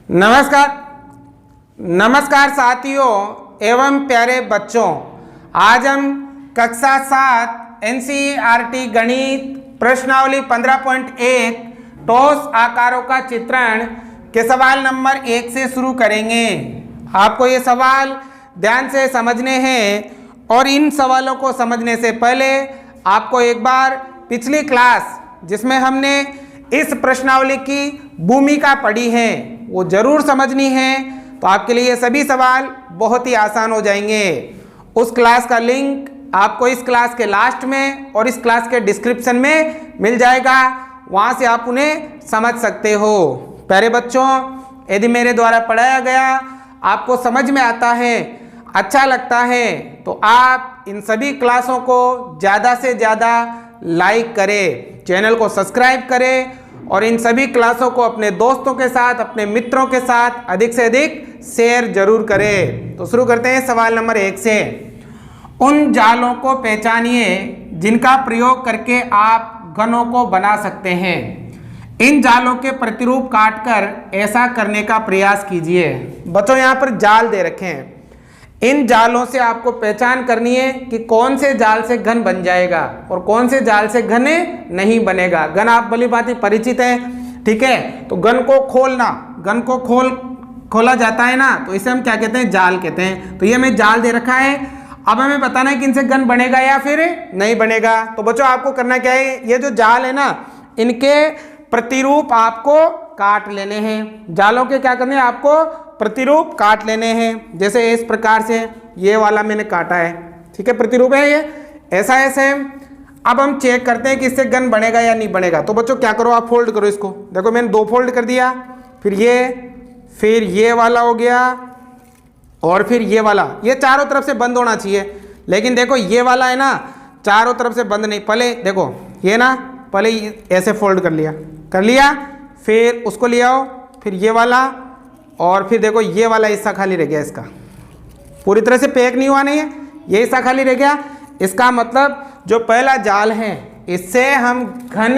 नमस्कार नमस्कार साथियों एवं प्यारे बच्चों। आज हम कक्षा 7 एनसीईआरटी गणित प्रश्नावली 15.1 ठोस आकारों का चित्रण के सवाल नंबर 1 से शुरू करेंगे। आपको ये सवाल ध्यान से समझने हैं और इन सवालों को समझने से पहले आपको एक बार पिछली क्लास जिसमें हमने इस प्रश्नावली की भूमिका पढ़ी है वो जरूर समझनी है, तो आपके लिए ये सभी सवाल बहुत ही आसान हो जाएंगे। उस क्लास का लिंक आपको इस क्लास के लास्ट में और इस क्लास के डिस्क्रिप्शन में मिल जाएगा, वहाँ से आप उन्हें समझ सकते हो। प्यारे बच्चों, यदि मेरे द्वारा पढ़ाया गया आपको समझ में आता है, अच्छा लगता है, तो आप इन सभी क्लासों को ज़्यादा से ज़्यादा लाइक करें, चैनल को सब्सक्राइब करें और इन सभी क्लासों को अपने दोस्तों के साथ, अपने मित्रों के साथ अधिक से अधिक शेयर जरूर करें। तो शुरू करते हैं सवाल नंबर 1 से। उन जालों को पहचानिए जिनका प्रयोग करके आप घनों को बना सकते हैं। इन जालों के प्रतिरूप काटकर ऐसा करने का प्रयास कीजिए। बच्चों, यहाँ पर जाल दे रखे हैं। इन जालों से आपको पहचान करनी है कि कौन से जाल से घन बन जाएगा और कौन से जाल से घन नहीं बनेगा। घन आप भली भांति परिचित हैं, ठीक है। तो घन को खोलना, घन को खोला जाता है ना, तो इसे हम क्या कहते हैं? जाल कहते हैं। तो ये हमें जाल दे रखा है। अब हमें बताना है कि इनसे घन बनेगा या फिर नहीं बनेगा। तो बच्चों, आपको करना क्या है, ये जो जाल है ना, इनके प्रतिरूप आपको काट लेने हैं। जालों के क्या करने हैं? आपको प्रतिरूप काट लेने हैं। जैसे इस प्रकार से ये वाला मैंने काटा है, ठीक है, प्रतिरूप है ये, ऐसा है सेम। अब हम चेक करते हैं कि इससे घन बनेगा या नहीं बनेगा। तो बच्चों क्या करो, आप फोल्ड करो इसको। देखो मैंने 2 फोल्ड कर दिया, फिर ये वाला हो गया और फिर ये वाला। ये चारों तरफ से बंद होना चाहिए, लेकिन देखो ये वाला है ना, चारों तरफ से बंद नहीं। पहले देखो ये ना, पहले ऐसे फोल्ड कर लिया, फिर उसको ले आओ, फिर ये वाला, और फिर देखो ये वाला हिस्सा खाली रह गया, इसका पूरी तरह से पैक नहीं हुआ, नहीं है, ये हिस्सा खाली रह गया। इसका मतलब जो पहला जाल है इससे हम घन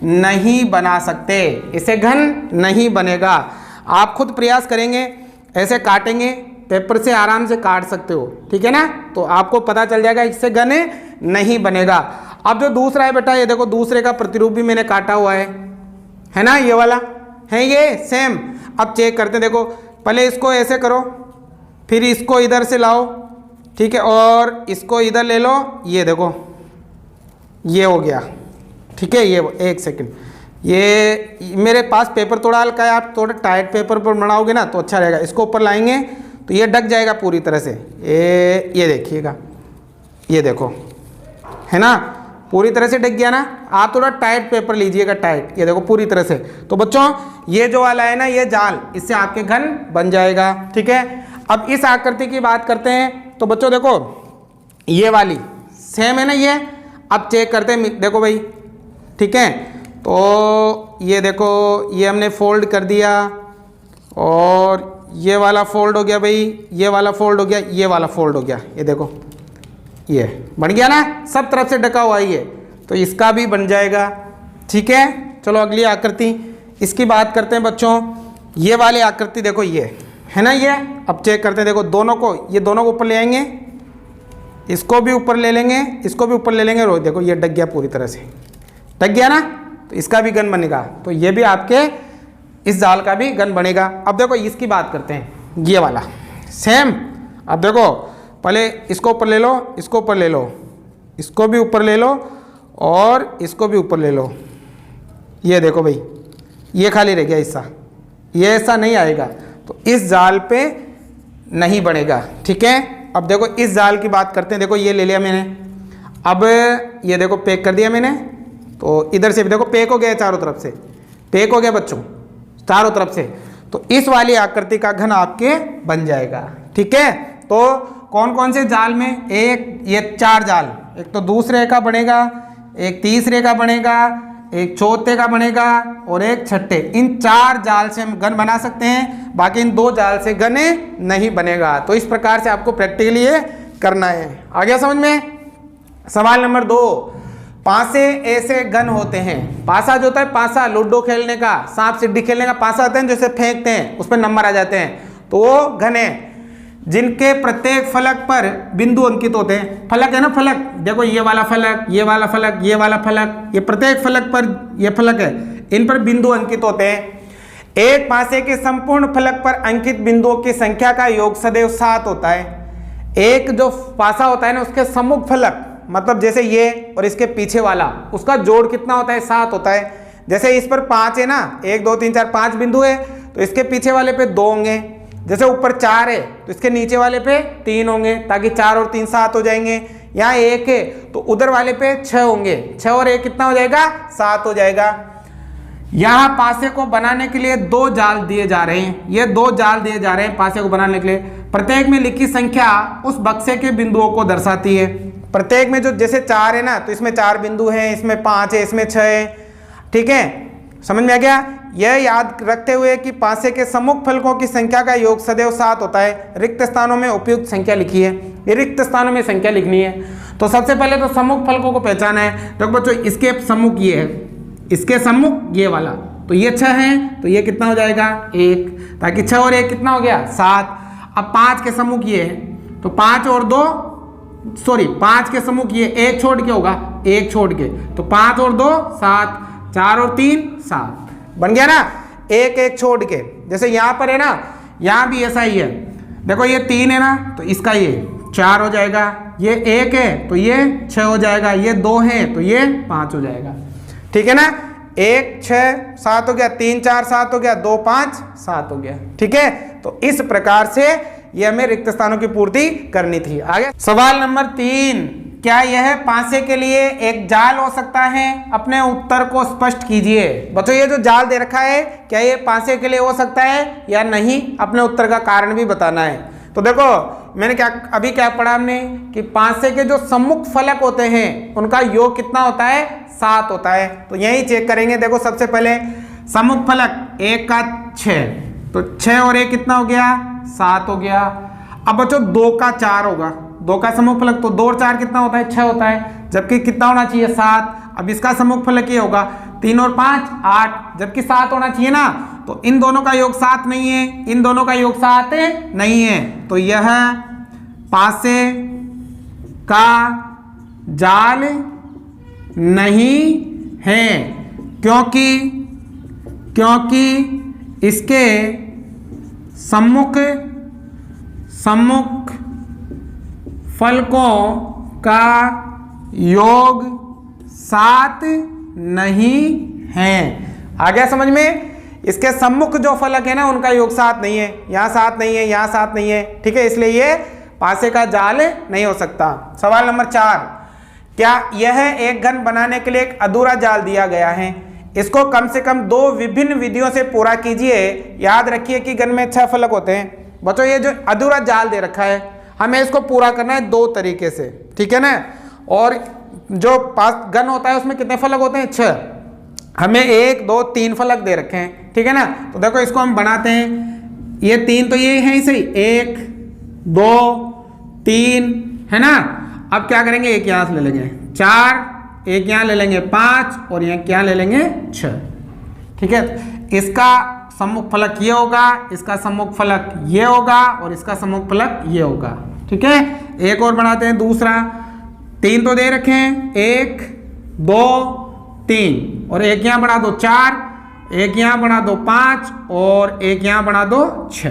नहीं बना सकते, इससे घन नहीं बनेगा। आप खुद प्रयास करेंगे, ऐसे काटेंगे, पेपर से आराम से काट सकते हो, ठीक है ना, तो आपको पता चल जाएगा इससे घन नहीं बनेगा। अब जो दूसरा है बेटा, ये देखो दूसरे का प्रतिरूप भी मैंने काटा हुआ है ना, ये वाला है, ये सेम। अब चेक करते हैं। देखो पहले इसको ऐसे करो, फिर इसको इधर से लाओ, ठीक है, और इसको इधर ले लो। ये देखो ये हो गया, ठीक है। ये एक सेकंड, ये मेरे पास पेपर थोड़ा हल्का है, आप थोड़ा टाइट पेपर पर बनाओगे ना तो अच्छा रहेगा। इसको ऊपर लाएंगे तो ये ढक जाएगा पूरी तरह से। ये देखिएगा, ये देखो, है ना, पूरी तरह से ढक गया ना। आप थोड़ा टाइट पेपर लीजिएगा, टाइट, ये देखो पूरी तरह से। तो बच्चों ये जो वाला है ना, ये जाल, इससे आपके घन बन जाएगा, ठीक है। अब इस आकृति की बात करते हैं। तो बच्चों देखो ये वाली सेम है ना ये। अब चेक करते हैं, देखो भाई, ठीक है। तो ये देखो, ये हमने फोल्ड कर दिया और ये वाला फोल्ड हो गया भाई, ये वाला फोल्ड हो गया, ये वाला फोल्ड हो गया। ये देखो ये बन गया ना, सब तरफ से ढका हुआ है ये, तो इसका भी बन जाएगा, ठीक है। चलो अगली आकृति, इसकी बात करते हैं बच्चों। ये वाली आकृति देखो, ये है ना ये। अब चेक करते हैं, देखो दोनों को, ये दोनों को ऊपर ले आएंगे, इसको भी ऊपर ले लेंगे, इसको भी ऊपर ले लेंगे। रो देखो ये ढक गया, पूरी तरह से ढक गया ना, तो इसका भी घन बनेगा। तो ये भी आपके इस जाल का भी घन बनेगा। अब देखो इसकी बात करते हैं, ये वाला सेम। अब देखो पहले इसको ऊपर ले लो, इसको ऊपर ले लो, इसको भी ऊपर ले लो और इसको भी ऊपर ले लो। ये देखो भाई, ये खाली रह गया हिस्सा, ये ऐसा नहीं आएगा, तो इस जाल पे नहीं बनेगा, ठीक है। अब देखो इस जाल की बात करते हैं। देखो ये ले लिया मैंने, अब ये देखो पैक कर दिया मैंने, तो इधर से भी देखो पैक हो गया, चारों तरफ से पैक हो गया बच्चों, चारों तरफ से। तो इस वाली आकृति का घन आपके बन जाएगा, ठीक है। तो कौन कौन से जाल में? एक ये 4 जाल, एक तो दूसरे का बनेगा, एक तीसरे का बनेगा, एक चौथे का बनेगा और एक छठे। इन 4 जाल से हम घन बना सकते हैं, बाकी इन 2 जाल से घन नहीं बनेगा। तो इस प्रकार से आपको प्रैक्टिकली ये करना है। आ गया समझ में? सवाल नंबर 2, पासे ऐसे घन होते हैं। पासा जो होता है, पासा लूडो खेलने का, सांप सीढ़ी खेलने का पासा होता है, जैसे फेंकते हैं उसमें नंबर आ जाते हैं, तो वो घन है जिनके प्रत्येक फलक पर बिंदु अंकित होते हैं। फलक है ना, फलक देखो, ये वाला फलक, ये वाला फलक, ये वाला फलक, ये प्रत्येक फलक पर, ये फलक है, इन पर बिंदु अंकित होते हैं। एक पासे के संपूर्ण फलक पर अंकित बिंदुओं की संख्या का योग सदैव 7 होता है। एक जो पासा होता है ना, उसके सम्मुख फलक, मतलब जैसे ये और इसके पीछे वाला, उसका जोड़ कितना होता है? 7 होता है। जैसे इस पर 5 है ना, 1 2 3 4 5 बिंदु है, तो इसके पीछे वाले पे 2 होंगे। जैसे ऊपर 4 है तो इसके नीचे वाले पे 3 होंगे, ताकि 4 और 3 7 हो जाएंगे। यहाँ 1 है तो उधर वाले पे 6 होंगे, 6 और 1 कितना हो जाएगा? 7 हो जाएगा। यहाँ पासे को बनाने के लिए 2 जाल दिए जा रहे हैं, ये 2 जाल दिए जा रहे हैं पासे को बनाने के लिए। प्रत्येक में लिखी संख्या उस बक्से के बिंदुओं को दर्शाती है। प्रत्येक में जो, जैसे 4 है ना, तो इसमें 4 बिंदु हैं, इसमें 5 है, इसमें 6 है। ठीक है, समझ में आ गया? यह याद रखते हुए कि पासे के सम्मुख फलकों की संख्या का योग सदैव 7 होता है। रिक्त स्थानों में उपयुक्त संख्या लिखी है, ये रिक्त स्थानों में संख्या लिखनी है। तो सबसे पहले तो सम्मुख फलकों को पहचाना है। तो बच्चों, इसके सम्मुख ये है, इसके सम्मुख ये वाला, तो ये 6 है, तो ये कितना हो जाएगा? 1, ताकि 6 और 1 कितना हो गया? 7। अब 5 के सम्मुख ये है, तो 5 और 2 सॉरी 5 के सम्मुख ये 1 छोड़ के होगा, 1 छोड़ के, तो 5 और 2 7, 4 और 3 7, बन गया ना? 1 1 छोड़ के, जैसे यहाँ पर है ना, यहाँ भी ऐसा ही है। देखो ये 3 है ना, तो इसका ये 4 हो जाएगा, ये 1 है तो ये 6 हो जाएगा, ये 2 है तो ये 5 हो जाएगा। ठीक है ना? 1 6 7 हो गया, 3 4 7 हो गया, 2 5 7 हो गया। ठीक है, तो इस प्रकार से ये हमें रिक्त स्थानों की पूर्ति करनी थी। आगे सवाल नंबर 3, क्या यह पासे के लिए एक जाल हो सकता है? अपने उत्तर को स्पष्ट कीजिए। बच्चों, ये जो जाल दे रखा है, क्या ये पासे के लिए हो सकता है या नहीं? अपने उत्तर का कारण भी बताना है। तो देखो, मैंने अभी क्या पढ़ा हमने कि पासे के जो सम्मुख फलक होते हैं उनका योग कितना होता है? 7 होता है। तो यही चेक करेंगे। देखो, सबसे पहले सम्मुख फलक 1 का 6, तो 6 और 1 कितना हो गया? 7 हो गया। अब बच्चों 2 का 4 होगा, 2 का सम्मुख फलक, तो 2 और 4 कितना होता है? 6 होता है, जबकि कितना होना चाहिए? 7। अब इसका सम्मुख फलक ये होगा 3 और 5 8, जबकि 7 होना चाहिए ना, तो इन दोनों का योग 7 नहीं है, इन दोनों का योग 7 नहीं है, तो यह पासे का जाल नहीं है, क्योंकि इसके सम्मुख फलकों का योग 7 नहीं है। आ गया समझ में? इसके सम्मुख जो फलक है ना, उनका योग 7 नहीं है, यहाँ 7 नहीं है, यहाँ 7 नहीं है। ठीक है, इसलिए ये पासे का जाल नहीं हो सकता। सवाल नंबर 4, क्या यह एक घन बनाने के लिए एक अधूरा जाल दिया गया है? इसको कम से कम 2 विभिन्न विधियों से पूरा कीजिए। याद रखिए कि घन में 6 फलक होते हैं। बच्चों, ये जो अधूरा जाल दे रखा है, हमें इसको पूरा करना है 2 तरीके से। ठीक है ना? और जो घन होता है उसमें कितने फलक होते हैं? 6। हमें 1 2 3 फलक दे रखे हैं। ठीक है ना? तो देखो, इसको हम बनाते हैं। ये 3 तो ये है ही सही, 1 2 3 है ना। अब क्या करेंगे? एक यहाँ से ले लेंगे 4, एक यहाँ ले लेंगे 5 और यहाँ ले लेंगे 6। ठीक है, इसका सम्मुख फलक ये होगा, इसका सम्मुख फलक ये होगा और इसका सम्मुख फलक ये होगा। ठीक है, एक और बनाते हैं दूसरा। 3 तो दे रखे हैं, 1 2 3, और एक यहाँ बना दो 4, एक यहाँ बना दो 5 और एक यहाँ बना दो 6।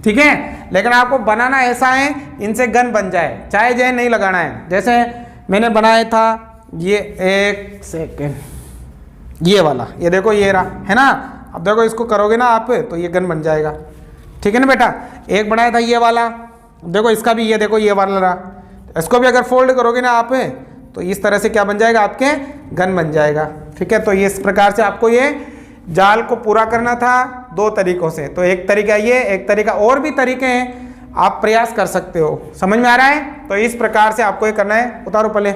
ठीक है, लेकिन आपको बनाना ऐसा है इनसे घन बन जाए, चाहे जय नहीं लगाना है। जैसे मैंने बनाया था ये, 1 सेकेंड, ये वाला, ये देखो ये रहा है ना। अब देखो, इसको करोगे ना आप तो ये घन बन जाएगा। ठीक है ना बेटा? एक बनाया था ये वाला, देखो इसका भी ये देखो ये वाला रहा। इसको भी अगर फोल्ड करोगे ना आप तो इस तरह से क्या बन जाएगा? आपके घन बन जाएगा। ठीक है, तो इस प्रकार से आपको ये जाल को पूरा करना था 2 तरीकों से। तो एक तरीका ये, एक तरीका, और भी तरीके हैं, आप प्रयास कर सकते हो। समझ में आ रहा है? तो इस प्रकार से आपको ये करना है। उतारो पहले।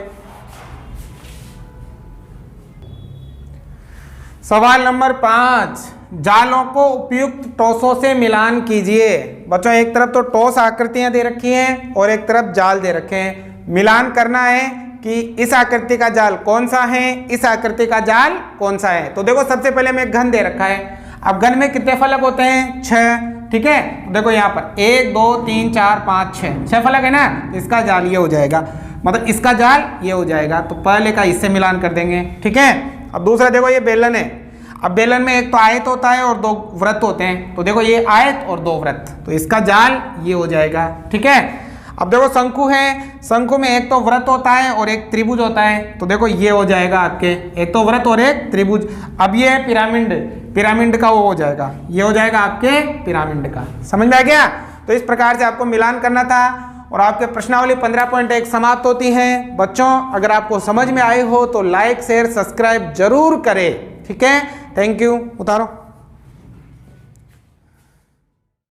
सवाल नंबर 5, जालों को उपयुक्त टोसों से मिलान कीजिए। बच्चों, एक तरफ तो टोस आकृतियां दे रखी हैं और एक तरफ जाल दे रखे हैं। मिलान करना है, कि इस आकृति का जाल कौन सा है, इस आकृति का जाल कौन सा है। तो देखो सबसे पहले में घन दे रखा है। अब घन में कितने फलक होते हैं? 6, ठीक है। देखो यहाँ पर 1 2 3 4 5 6 फलक है ना, इसका जाल ये हो जाएगा, मतलब इसका जाल ये हो जाएगा। तो पहले का इससे मिलान कर देंगे, ठीक है। अब दूसरा देखो ये बेलन है। अब बेलन में एक तो आयत होता है और 2 वृत्त होते हैं। तो देखो ये आयत और 2 वृत्त, तो इसका जाल ये हो जाएगा, ठीक है। अब देखो शंकु है, शंकु में एक तो वृत्त होता है और एक त्रिभुज होता है। तो देखो ये हो जाएगा आपके, एक तो वृत्त और एक त्रिभुज। अब ये पिरामिड, पिरामिड का वो हो जाएगा, ये हो जाएगा आपके पिरामिड का। समझ में आ गया? तो इस प्रकार से आपको मिलान करना था और आपके प्रश्नावली 15.1 समाप्त होती है। बच्चों अगर आपको समझ में आए हो तो लाइक शेयर सब्सक्राइब जरूर करें, ठीक है। Thank you. उतारो।